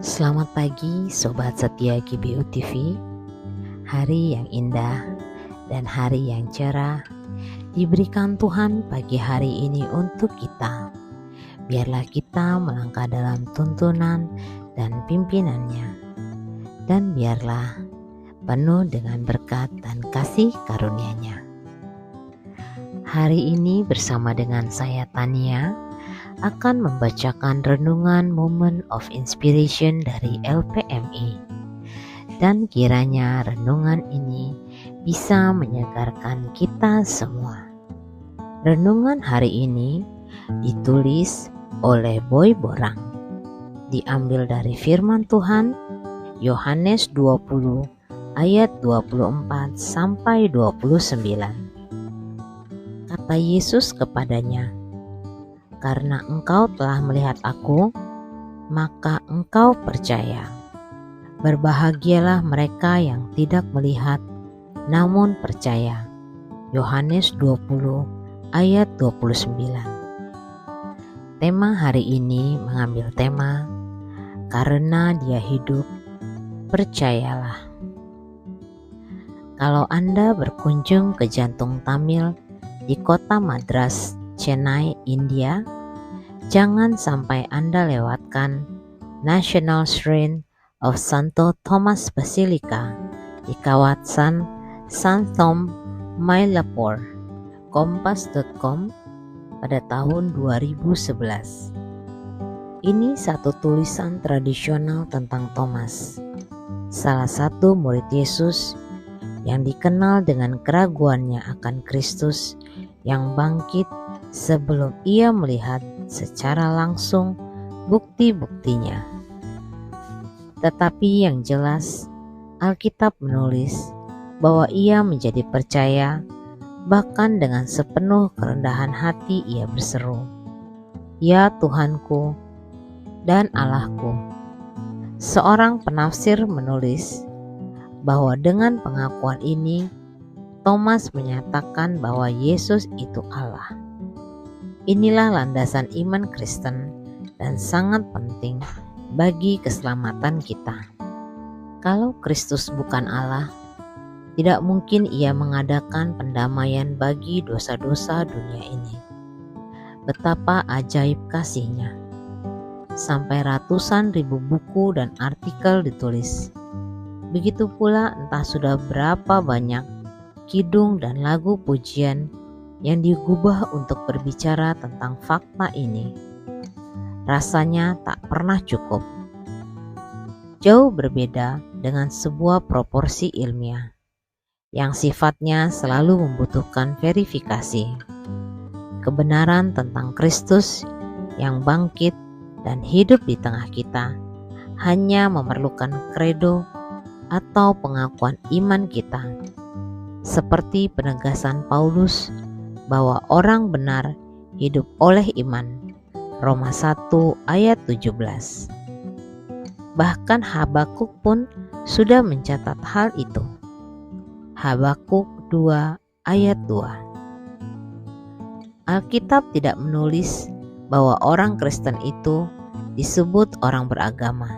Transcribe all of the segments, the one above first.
Selamat pagi Sobat Setia GBU TV. Hari yang indah dan hari yang cerah diberikan Tuhan pagi hari ini untuk kita. Biarlah kita melangkah dalam tuntunan dan pimpinannya, dan biarlah penuh dengan berkat dan kasih karunia-Nya. Hari ini bersama dengan saya Tania akan membacakan renungan Moment of Inspiration dari LPMI, dan kiranya renungan ini bisa menyegarkan kita semua. Renungan hari ini ditulis oleh Boy Borang, diambil dari firman Tuhan Yohanes 20 ayat 24 sampai 29. Kata Yesus kepadanya, "Karena engkau telah melihat aku, maka engkau percaya. Berbahagialah mereka yang tidak melihat, namun percaya." Yohanes 20 ayat 29. Tema hari ini mengambil tema, "Karena Dia hidup, percayalah." Kalau Anda berkunjung ke Jantung Tamil di kota Madras, Chennai, India, jangan sampai Anda lewatkan National Shrine of Santo Thomas Basilica di kawasan Santhom, Mylapore. Kompas.com pada tahun 2011. Ini satu tulisan tradisional tentang Thomas, salah satu murid Yesus yang dikenal dengan keraguannya akan Kristus yang bangkit sebelum ia melihat secara langsung bukti-buktinya. Tetapi yang jelas, Alkitab menulis bahwa ia menjadi percaya, bahkan dengan sepenuh kerendahan hati ia berseru, "Ya Tuhanku dan Allahku." Seorang penafsir menulis bahwa dengan pengakuan ini, Thomas menyatakan bahwa Yesus itu Allah. Inilah landasan iman Kristen dan sangat penting bagi keselamatan kita. Kalau Kristus bukan Allah, tidak mungkin Ia mengadakan pendamaian bagi dosa-dosa dunia ini. Betapa ajaib kasih-Nya. Sampai ratusan ribu buku dan artikel ditulis. Begitu pula entah sudah berapa banyak kidung dan lagu pujian yang digubah untuk berbicara tentang fakta ini. Rasanya tak pernah cukup. Jauh berbeda dengan sebuah proporsi ilmiah yang sifatnya selalu membutuhkan verifikasi. Kebenaran tentang Kristus yang bangkit dan hidup di tengah kita hanya memerlukan kredo atau pengakuan iman kita, seperti penegasan Paulus bahwa orang benar hidup oleh iman, Roma 1 ayat 17. Bahkan Habakuk pun sudah mencatat hal itu. Habakuk 2 ayat 2. Alkitab tidak menulis bahwa orang Kristen itu disebut orang beragama,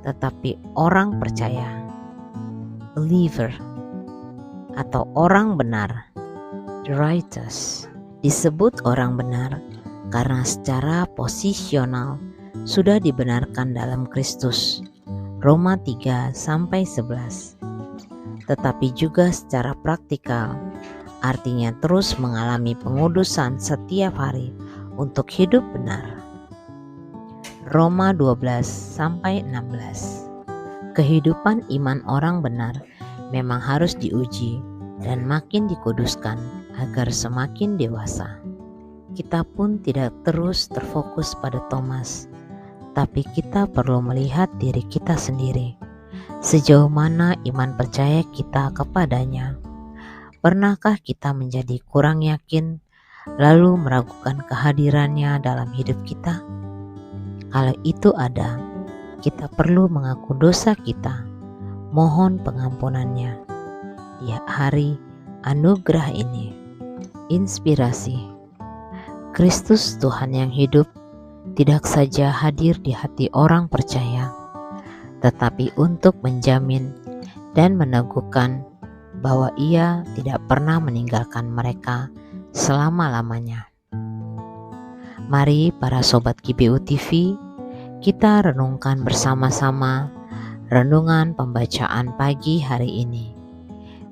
tetapi orang percaya, believer, atau orang benar, the righteous. Disebut orang benar karena secara posisional sudah dibenarkan dalam Kristus, Roma 3-11. Tetapi juga secara praktikal, artinya terus mengalami pengudusan setiap hari untuk hidup benar, Roma 12-16. Kehidupan iman orang benar memang harus diuji dan makin dikuduskan agar semakin dewasa. Kita pun tidak terus terfokus pada Thomas, tapi kita perlu melihat diri kita sendiri. Sejauh mana iman percaya kita kepadanya? Pernahkah kita menjadi kurang yakin, lalu meragukan kehadirannya dalam hidup kita? Kalau itu ada, kita perlu mengaku dosa kita, mohon pengampunannya. Di hari anugerah ini, inspirasi Kristus Tuhan yang hidup tidak saja hadir di hati orang percaya, tetapi untuk menjamin dan meneguhkan bahwa Ia tidak pernah meninggalkan mereka selama-lamanya. Mari para sobat GBU TV, kita renungkan bersama-sama renungan pembacaan pagi hari ini.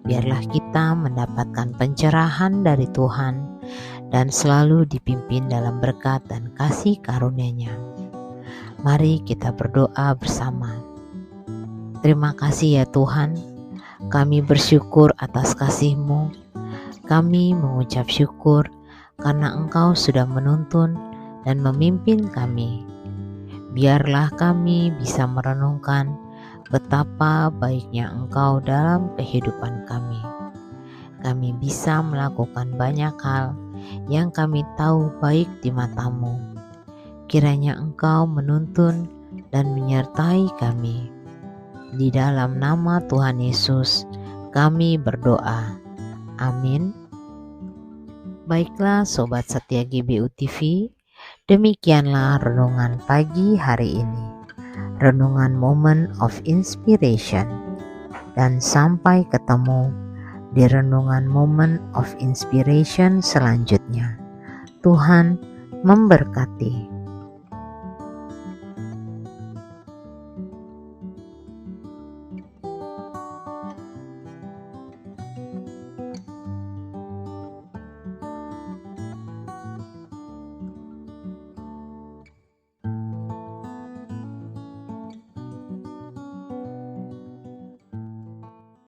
Biarlah kita mendapatkan pencerahan dari Tuhan dan selalu dipimpin dalam berkat dan kasih karunia-Nya. Mari kita berdoa bersama. Terima kasih ya Tuhan, kami bersyukur atas kasih-Mu. Kami mengucap syukur karena Engkau sudah menuntun dan memimpin kami. Biarlah kami bisa merenungkan betapa baiknya Engkau dalam kehidupan kami. Kami bisa melakukan banyak hal yang kami tahu baik di mata-Mu. Kiranya Engkau menuntun dan menyertai kami. Di dalam nama Tuhan Yesus kami berdoa. Amin. Baiklah sobat setia GBU TV, demikianlah renungan pagi hari ini. Renungan Moment of Inspiration, dan sampai ketemu di renungan Moment of Inspiration selanjutnya. Tuhan memberkati.